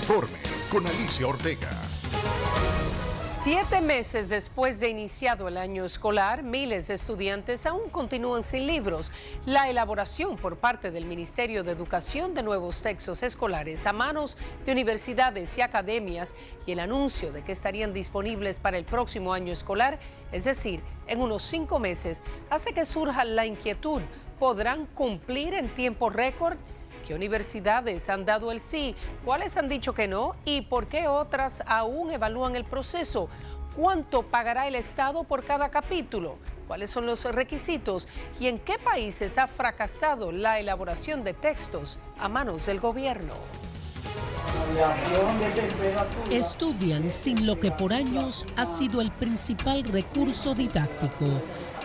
Informe con Alicia Ortega. 7 meses después de iniciado el año escolar, miles de estudiantes aún continúan sin libros. La elaboración por parte del Ministerio de Educación de nuevos textos escolares a manos de universidades y academias y el anuncio de que estarían disponibles para el próximo año escolar, es decir, en unos 5 meses, hace que surja la inquietud. ¿Podrán cumplir en tiempo récord? ¿Qué universidades han dado el sí? ¿Cuáles han dicho que no? ¿Y por qué otras aún evalúan el proceso? ¿Cuánto pagará el Estado por cada capítulo? ¿Cuáles son los requisitos? ¿Y en qué países ha fracasado la elaboración de textos a manos del gobierno? Estudian sin lo que por años ha sido el principal recurso didáctico.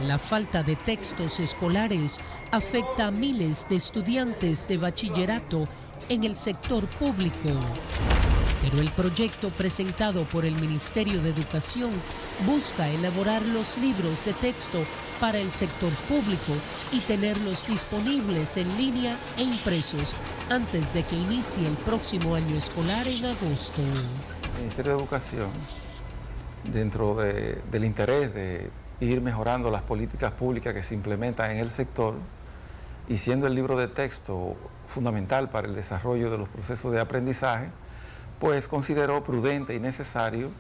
La falta de textos escolares afecta a miles de estudiantes de bachillerato en el sector público. Pero el proyecto presentado por el Ministerio de Educación busca elaborar los libros de texto para el sector público y tenerlos disponibles en línea e impresos antes de que inicie el próximo año escolar en agosto. El Ministerio de Educación, dentro del interés de ir mejorando las políticas públicas que se implementan en el sector y siendo el libro de texto fundamental para el desarrollo de los procesos de aprendizaje, pues consideró prudente y necesario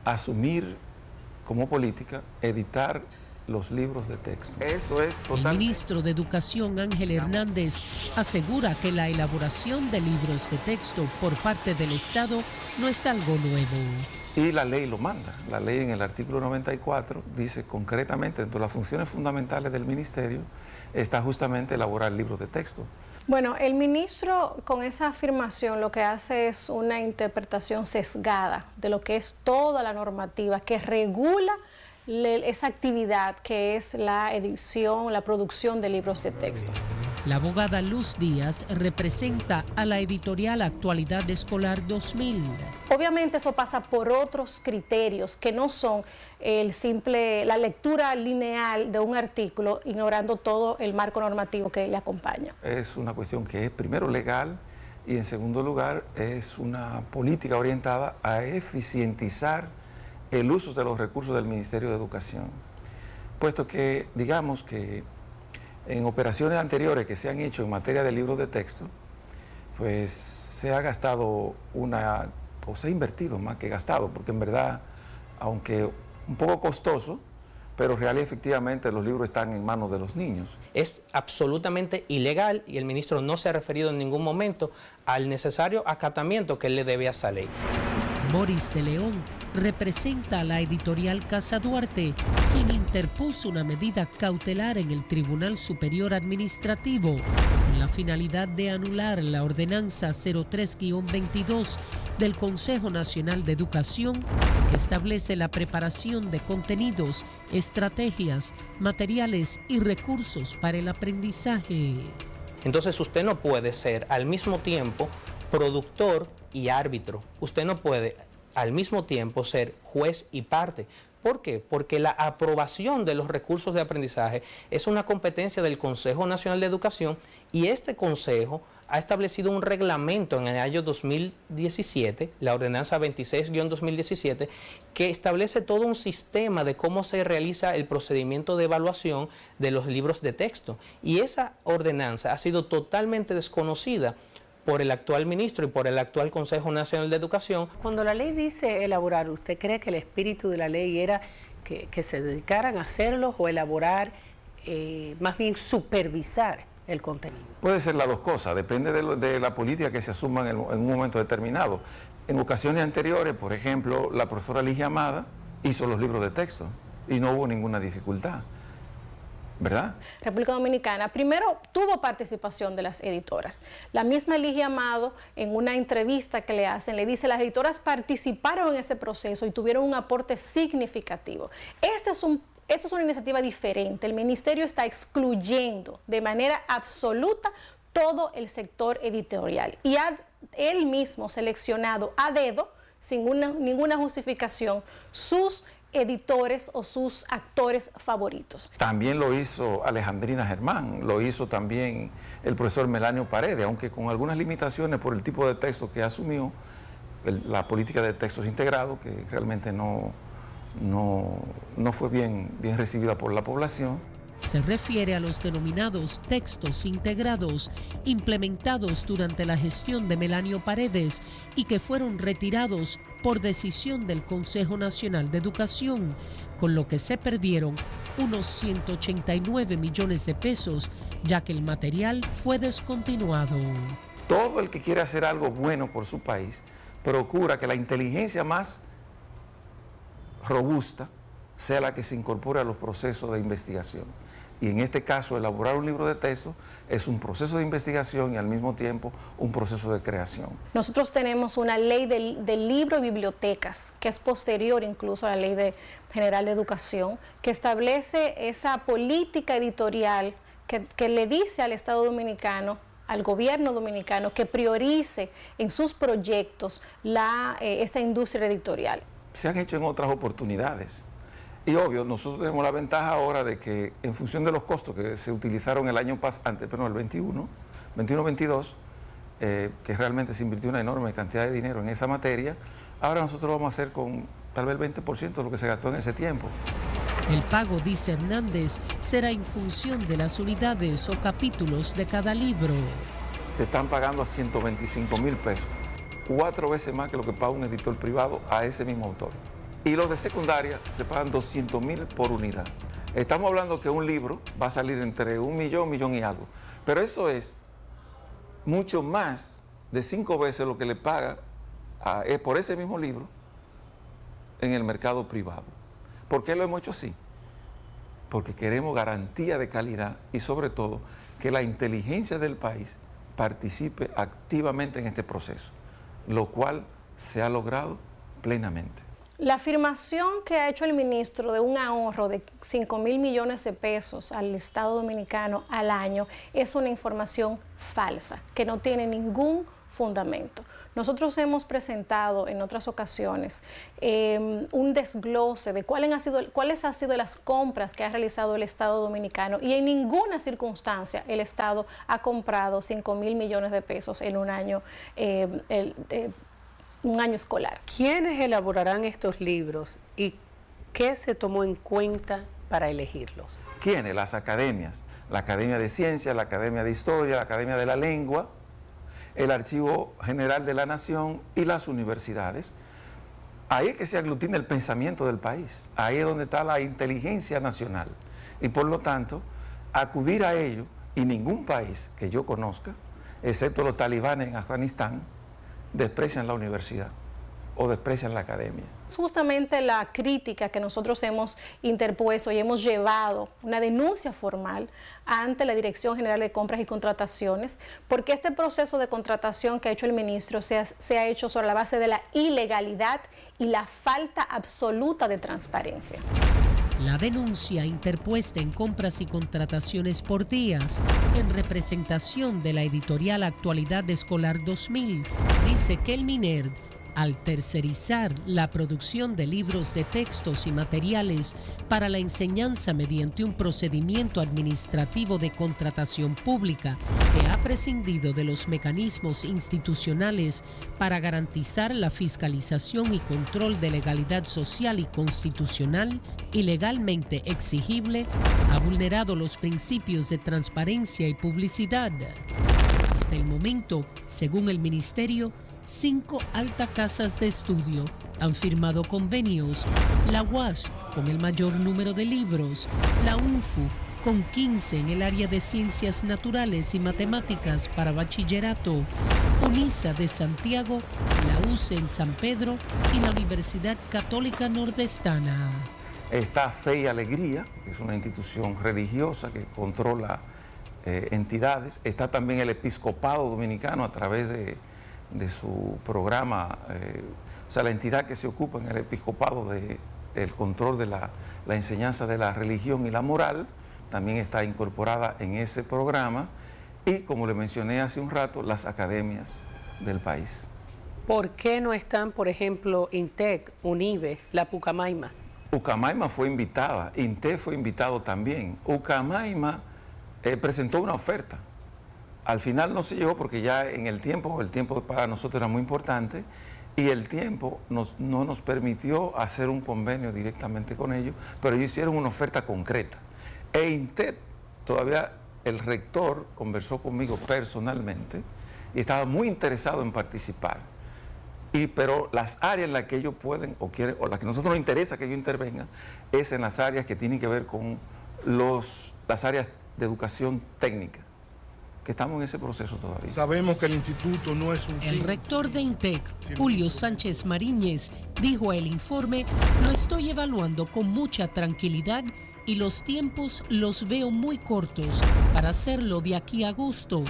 asumir como política editar los libros de texto. Eso es total. El ministro de Educación, Ángel Hernández, asegura que la elaboración de libros de texto por parte del Estado no es algo nuevo. Y la ley lo manda. La ley en el artículo 94 dice concretamente, dentro de las funciones fundamentales del ministerio, está justamente elaborar libros de texto. Bueno, el ministro con esa afirmación lo que hace es una interpretación sesgada de lo que es toda la normativa que regula esa actividad que es la edición, la producción de libros de texto. La abogada Luz Díaz representa a la editorial Actualidad Escolar 2000. Obviamente eso pasa por otros criterios que no son la lectura lineal de un artículo ignorando todo el marco normativo que le acompaña. Es una cuestión que es primero legal y en segundo lugar es una política orientada a eficientizar el uso de los recursos del Ministerio de Educación. Puesto que, digamos que en operaciones anteriores que se han hecho en materia de libros de texto, pues se ha gastado se ha invertido más que gastado, porque en verdad, aunque un poco costoso, pero real y efectivamente los libros están en manos de los niños. Es absolutamente ilegal y el ministro no se ha referido en ningún momento al necesario acatamiento que él le debe a esa ley. Boris de León representa a la editorial Casa Duarte, quien interpuso una medida cautelar en el Tribunal Superior Administrativo con la finalidad de anular la ordenanza 03-22 del Consejo Nacional de Educación que establece la preparación de contenidos, estrategias, materiales y recursos para el aprendizaje. Entonces usted no puede ser al mismo tiempo productor y árbitro. Usted no puede al mismo tiempo ser juez y parte. ¿Por qué? Porque la aprobación de los recursos de aprendizaje es una competencia del Consejo Nacional de Educación y este consejo ha establecido un reglamento en el año 2017, la ordenanza 26-2017, que establece todo un sistema de cómo se realiza el procedimiento de evaluación de los libros de texto. Y esa ordenanza ha sido totalmente desconocida por el actual ministro y por el actual Consejo Nacional de Educación. Cuando la ley dice elaborar, ¿usted cree que el espíritu de la ley era que se dedicaran a hacerlos o elaborar, más bien supervisar el contenido? Puede ser las dos cosas, depende de la política que se asuma en un momento determinado. En ocasiones anteriores, por ejemplo, la profesora Ligia Amada hizo los libros de texto y no hubo ninguna dificultad, ¿verdad? República Dominicana, primero tuvo participación de las editoras. La misma Ligia Amado, en una entrevista que le hacen, le dice, las editoras participaron en ese proceso y tuvieron un aporte significativo. Esta es una iniciativa diferente. El ministerio está excluyendo de manera absoluta todo el sector editorial y ha él mismo seleccionado a dedo, sin ninguna justificación, sus editores o sus actores favoritos. También lo hizo Alejandrina Germán, lo hizo también el profesor Melanio Paredes, aunque con algunas limitaciones por el tipo de texto que asumió, la política de textos integrados, que realmente no fue bien recibida por la población. Se refiere a los denominados textos integrados implementados durante la gestión de Melanio Paredes y que fueron retirados por decisión del Consejo Nacional de Educación, con lo que se perdieron unos 189 millones de pesos, ya que el material fue descontinuado. Todo el que quiere hacer algo bueno por su país procura que la inteligencia más robusta sea la que se incorpore a los procesos de investigación. Y en este caso, elaborar un libro de texto es un proceso de investigación y al mismo tiempo un proceso de creación. Nosotros tenemos una ley del libro y bibliotecas, que es posterior incluso a la Ley General de Educación, que establece esa política editorial que le dice al Estado Dominicano, al gobierno dominicano, que priorice en sus proyectos esta industria editorial. Se han hecho en otras oportunidades. Y obvio, nosotros tenemos la ventaja ahora de que en función de los costos que se utilizaron el año pasado, el 21-22, que realmente se invirtió una enorme cantidad de dinero en esa materia, ahora nosotros lo vamos a hacer con tal vez el 20% de lo que se gastó en ese tiempo. El pago, dice Hernández, será en función de las unidades o capítulos de cada libro. Se están pagando a 125,000 pesos, 4 veces más que lo que paga un editor privado a ese mismo autor. Y los de secundaria se pagan 200,000 por unidad. Estamos hablando que un libro va a salir entre 1 millón y algo. Pero eso es mucho más de 5 veces lo que le paga por ese mismo libro en el mercado privado. ¿Por qué lo hemos hecho así? Porque queremos garantía de calidad y sobre todo que la inteligencia del país participe activamente en este proceso, lo cual se ha logrado plenamente. La afirmación que ha hecho el ministro de un ahorro de 5,000 millones de pesos al Estado Dominicano al año es una información falsa, que no tiene ningún fundamento. Nosotros hemos presentado en otras ocasiones un desglose de cuáles han sido las compras que ha realizado el Estado Dominicano y en ninguna circunstancia el Estado ha comprado 5,000 millones de pesos en un año escolar. ¿Quiénes elaborarán estos libros y qué se tomó en cuenta para elegirlos? ¿Quiénes? Las academias. La Academia de Ciencias, la Academia de Historia, la Academia de la Lengua, el Archivo General de la Nación y las universidades. Ahí es que se aglutina el pensamiento del país. Ahí es donde está la inteligencia nacional. Y por lo tanto, acudir a ello, y ningún país que yo conozca, excepto los talibanes en Afganistán, desprecian la universidad o desprecian la academia. Justamente la crítica que nosotros hemos interpuesto y hemos llevado una denuncia formal ante la Dirección General de Compras y Contrataciones, porque este proceso de contratación que ha hecho el ministro se ha hecho sobre la base de la ilegalidad y la falta absoluta de transparencia. La denuncia interpuesta en Compras y Contrataciones por Días, en representación de la editorial Actualidad Escolar 2000, dice que el MINERD, al tercerizar la producción de libros de textos y materiales para la enseñanza mediante un procedimiento administrativo de contratación pública que ha prescindido de los mecanismos institucionales para garantizar la fiscalización y control de legalidad social y constitucional y legalmente exigible, ha vulnerado los principios de transparencia y publicidad. Hasta el momento, según el Ministerio, 5 altas casas de estudio han firmado convenios, la UAS con el mayor número de libros, la UNFU con 15 en el área de Ciencias Naturales y Matemáticas para bachillerato, UNISA de Santiago, la UCE en San Pedro y la Universidad Católica Nordestana. Está Fe y Alegría, que es una institución religiosa que controla entidades. Está también el Episcopado Dominicano a través de su programa, o sea, la entidad que se ocupa en el episcopado del control de la enseñanza de la religión y la moral, también está incorporada en ese programa, y como le mencioné hace un rato, las academias del país. ¿Por qué no están, por ejemplo, INTEC, UNIBE, la Pucamaima? Pucamaima fue invitada, INTEC fue invitado también. Pucamaima presentó una oferta. Al final no se llegó porque ya en el tiempo para nosotros era muy importante y el tiempo no nos permitió hacer un convenio directamente con ellos, pero ellos hicieron una oferta concreta. E INTED, todavía el rector conversó conmigo personalmente y estaba muy interesado en participar. Pero las áreas en las que ellos pueden o quieren, o las que a nosotros nos interesa que ellos intervengan, es en las áreas que tienen que ver con las áreas de educación técnica, que estamos en ese proceso todavía. Sabemos que el instituto no es un... El rector de INTEC, Julio Sánchez Mariñez, dijo a El Informe: lo estoy evaluando con mucha tranquilidad y los tiempos los veo muy cortos para hacerlo de aquí a agosto.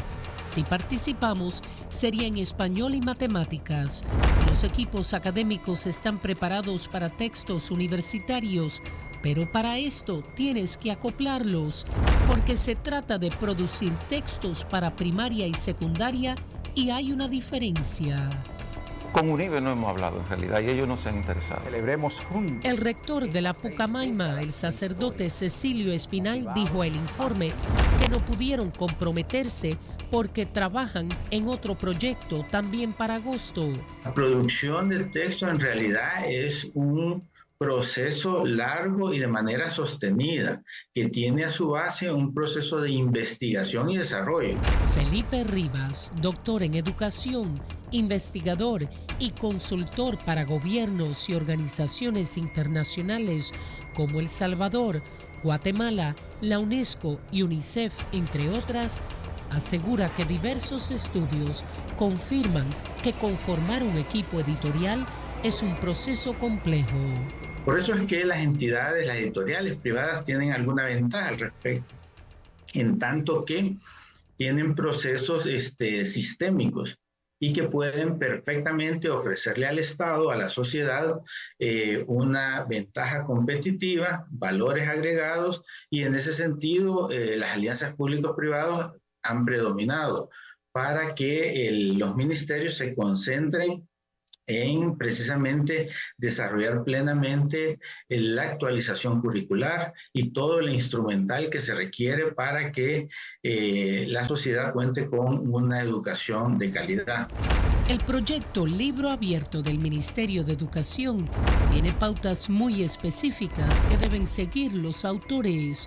Si participamos, sería en español y matemáticas. Los equipos académicos están preparados para textos universitarios, pero para esto tienes que acoplarlos, porque se trata de producir textos para primaria y secundaria y hay una diferencia. Con UNIBE no hemos hablado en realidad y ellos no se han interesado. Celebremos juntos. El rector de la Pucamaima, el sacerdote Cecilio Espinal, dijo a El Informe que no pudieron comprometerse porque trabajan en otro proyecto también para agosto. La producción de texto en realidad es un proceso largo y de manera sostenida, que tiene a su base un proceso de investigación y desarrollo. Felipe Rivas, doctor en educación, investigador y consultor para gobiernos y organizaciones internacionales como El Salvador, Guatemala, la UNESCO y UNICEF, entre otras, asegura que diversos estudios confirman que conformar un equipo editorial es un proceso complejo. Por eso es que las entidades, las editoriales privadas tienen alguna ventaja al respecto, en tanto que tienen procesos sistémicos y que pueden perfectamente ofrecerle al Estado, a la sociedad, una ventaja competitiva, valores agregados, y en ese sentido las alianzas públicos-privados han predominado para que los ministerios se concentren en precisamente desarrollar plenamente la actualización curricular y todo el instrumental que se requiere para que la sociedad cuente con una educación de calidad. El proyecto Libro Abierto del Ministerio de Educación tiene pautas muy específicas que deben seguir los autores.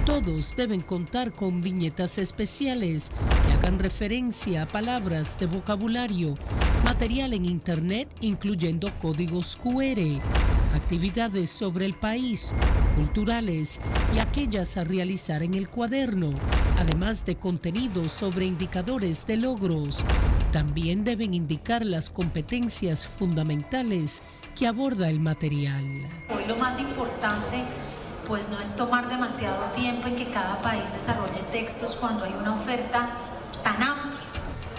Todos deben contar con viñetas especiales que hagan referencia a palabras de vocabulario, material en Internet incluyendo códigos QR, actividades sobre el país, culturales y aquellas a realizar en el cuaderno, además de contenidos sobre indicadores de logros. También deben indicar las competencias fundamentales que aborda el material. Hoy lo más importante pues no es tomar demasiado tiempo en que cada país desarrolle textos cuando hay una oferta tan amplia.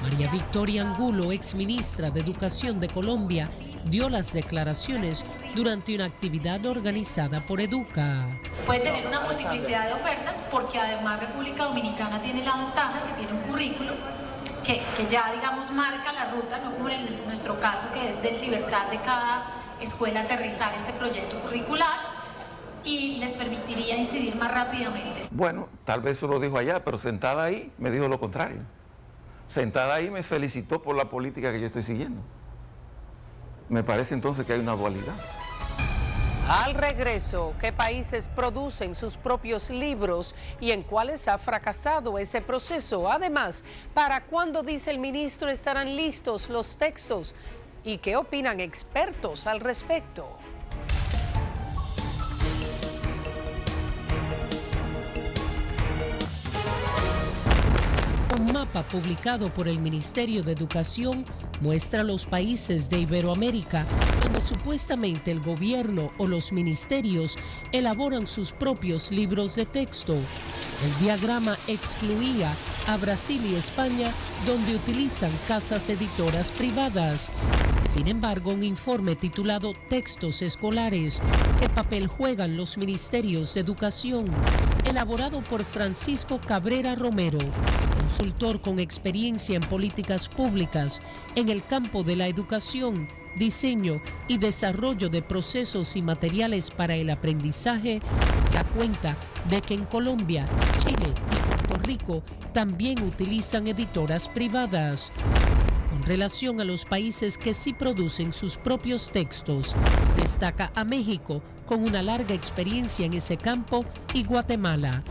María Victoria Angulo, exministra de Educación de Colombia, dio las declaraciones durante una actividad organizada por Educa. Puede tener una multiplicidad de ofertas porque además República Dominicana tiene la ventaja que tiene un currículo que ya digamos marca la ruta, no como en nuestro caso que es de libertad de cada escuela aterrizar este proyecto curricular y les permitiría incidir más rápidamente. Bueno, tal vez eso lo dijo allá, pero sentada ahí me dijo lo contrario. Sentada ahí me felicitó por la política que yo estoy siguiendo. Me parece entonces que hay una dualidad. Al regreso, ¿qué países producen sus propios libros y en cuáles ha fracasado ese proceso? Además, ¿para cuándo, dice el ministro, estarán listos los textos? ¿Y qué opinan expertos al respecto? Un mapa publicado por el Ministerio de Educación muestra los países de Iberoamérica donde supuestamente el gobierno o los ministerios elaboran sus propios libros de texto. El diagrama excluía a Brasil y España, donde utilizan casas editoras privadas. Sin embargo, un informe titulado Textos Escolares, ¿qué papel juegan los ministerios de educación?, elaborado por Francisco Cabrera Romero, consultor con experiencia en políticas públicas en el campo de la educación, diseño y desarrollo de procesos y materiales para el aprendizaje, da cuenta de que en Colombia, Chile y Puerto Rico también utilizan editoras privadas. Con relación a los países que sí producen sus propios textos, destaca a México, con una larga experiencia en ese campo, y Guatemala.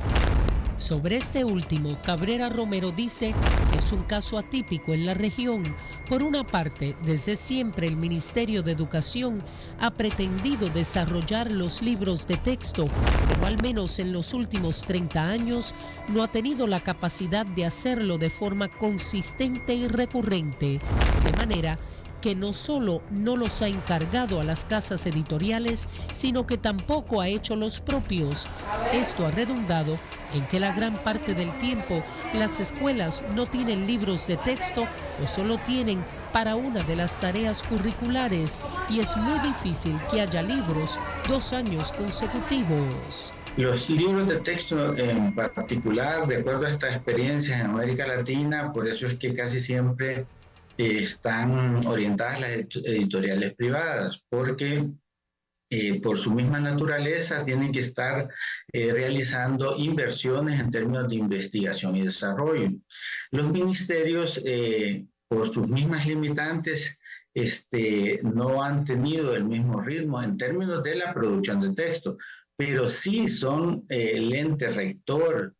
Sobre este último, Cabrera Romero dice que es un caso atípico en la región. Por una parte, desde siempre el Ministerio de Educación ha pretendido desarrollar los libros de texto, pero al menos en los últimos 30 años no ha tenido la capacidad de hacerlo de forma consistente y recurrente, de manera que no solo no los ha encargado a las casas editoriales, sino que tampoco ha hecho los propios. Esto ha redundado en que la gran parte del tiempo las escuelas no tienen libros de texto o solo tienen para una de las tareas curriculares, y es muy difícil que haya libros 2 años consecutivos. Los libros de texto en particular, de acuerdo a estas experiencias en América Latina, por eso es que casi siempre están orientadas las editoriales privadas, porque por su misma naturaleza tienen que estar realizando inversiones en términos de investigación y desarrollo. Los ministerios, por sus mismas limitantes, no han tenido el mismo ritmo en términos de la producción de texto, pero sí son el ente rector,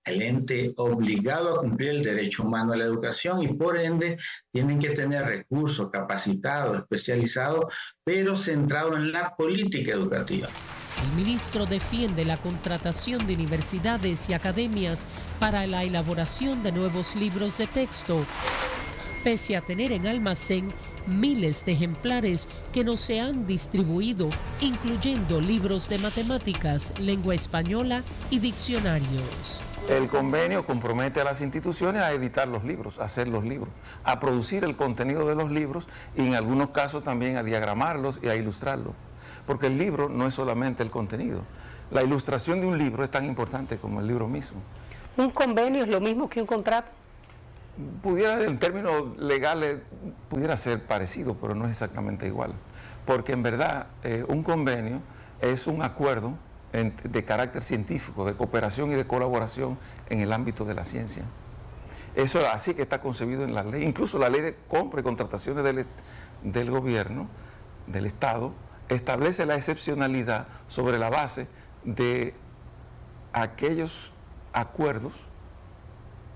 el ente obligado a cumplir el derecho humano a la educación, y por ende tienen que tener recursos capacitados, especializados, pero centrados en la política educativa. El ministro defiende la contratación de universidades y academias para la elaboración de nuevos libros de texto, pese a tener en almacén miles de ejemplares que no se han distribuido, incluyendo libros de matemáticas, lengua española y diccionarios. El convenio compromete a las instituciones a editar los libros, a hacer los libros, a producir el contenido de los libros y en algunos casos también a diagramarlos y a ilustrarlos. Porque el libro no es solamente el contenido. La ilustración de un libro es tan importante como el libro mismo. ¿Un convenio es lo mismo que un contrato? Pudiera, en términos legales, pudiera ser parecido, pero no es exactamente igual. Porque en verdad un convenio es un acuerdo de carácter científico, de cooperación y de colaboración en el ámbito de la ciencia. Eso es así que está concebido en la ley. Incluso la ley de compra y contrataciones del gobierno, del Estado, establece la excepcionalidad sobre la base de aquellos acuerdos,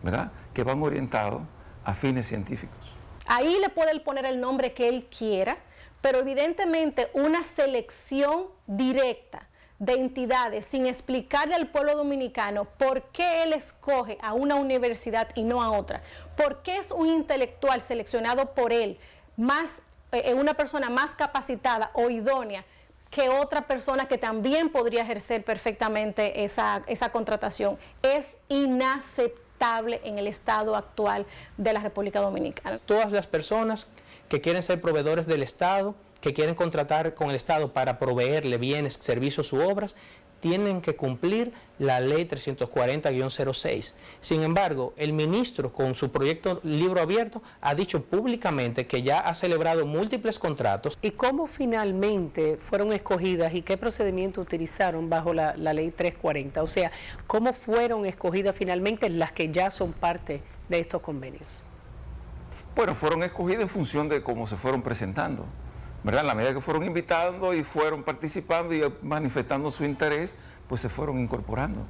¿verdad?, que van orientados a fines científicos. Ahí le puede poner el nombre que él quiera, pero evidentemente una selección directa de entidades sin explicarle al pueblo dominicano por qué él escoge a una universidad y no a otra, por qué es un intelectual seleccionado por él, una persona más capacitada o idónea que otra persona que también podría ejercer perfectamente esa contratación. Es inaceptable en el estado actual de la República Dominicana. Todas las personas que quieren ser proveedores del Estado, que quieren contratar con el Estado para proveerle bienes, servicios u obras, tienen que cumplir la ley 340-06. Sin embargo, el ministro, con su proyecto Libro Abierto, ha dicho públicamente que ya ha celebrado múltiples contratos. ¿Y cómo finalmente fueron escogidas y qué procedimiento utilizaron bajo la ley 340? O sea, ¿cómo fueron escogidas finalmente las que ya son parte de estos convenios? Bueno, fueron escogidas en función de cómo se fueron presentando, ¿verdad? En la medida que fueron invitando y fueron participando y manifestando su interés, pues se fueron incorporando.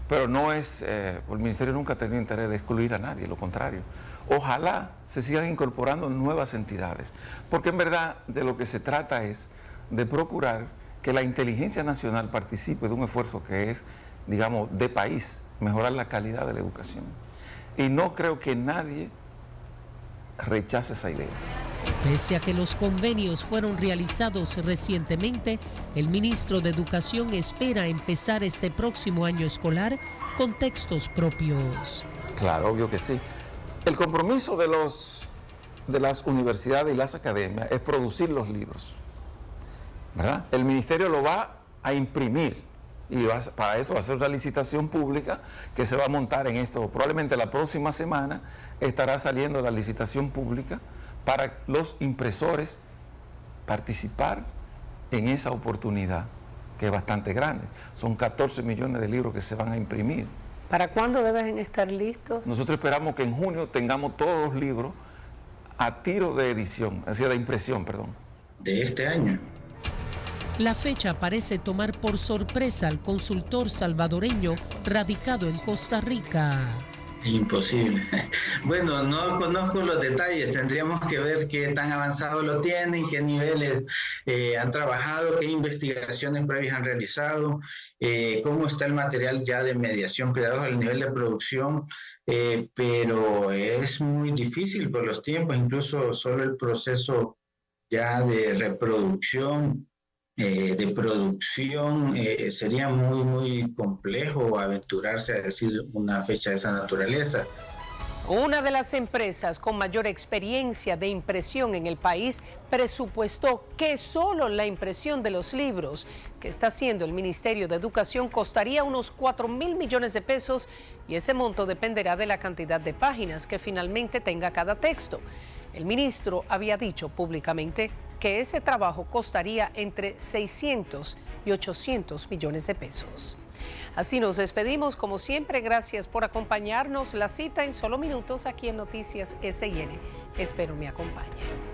Pero no es, el Ministerio nunca ha tenido interés de excluir a nadie, lo contrario. Ojalá se sigan incorporando nuevas entidades, porque en verdad de lo que se trata es de procurar que la inteligencia nacional participe de un esfuerzo que es, digamos, de país, mejorar la calidad de la educación. Y no creo que nadie rechace esa idea. Pese a que los convenios fueron realizados recientemente, el ministro de Educación espera empezar este próximo año escolar con textos propios. Claro, obvio que sí. El compromiso de las universidades y las academias es producir los libros, ¿verdad? El ministerio lo va a imprimir y para eso va a ser una licitación pública que se va a montar en esto. Probablemente la próxima semana estará saliendo la licitación pública para los impresores participar en esa oportunidad, que es bastante grande. Son 14 millones de libros que se van a imprimir. ¿Para cuándo deben estar listos? Nosotros esperamos que en junio tengamos todos los libros a tiro de edición, es decir, de impresión, perdón. De este año. La fecha parece tomar por sorpresa al consultor salvadoreño radicado en Costa Rica. Imposible. Bueno, no conozco los detalles, tendríamos que ver qué tan avanzado lo tienen, qué niveles han trabajado, qué investigaciones previas han realizado, cómo está el material ya de mediación pedagógica, el nivel de producción, pero es muy difícil por los tiempos, incluso solo el proceso ya de reproducción, de producción, sería muy complejo aventurarse a decir una fecha de esa naturaleza. Una de las empresas con mayor experiencia de impresión en el país presupuestó que solo la impresión de los libros que está haciendo el Ministerio de Educación costaría unos 4.000 millones de pesos, y ese monto dependerá de la cantidad de páginas que finalmente tenga cada texto. El ministro había dicho públicamente que ese trabajo costaría entre 600 y 800 millones de pesos. Así nos despedimos, como siempre, gracias por acompañarnos. La cita en solo minutos aquí en Noticias SIN. Espero me acompañen.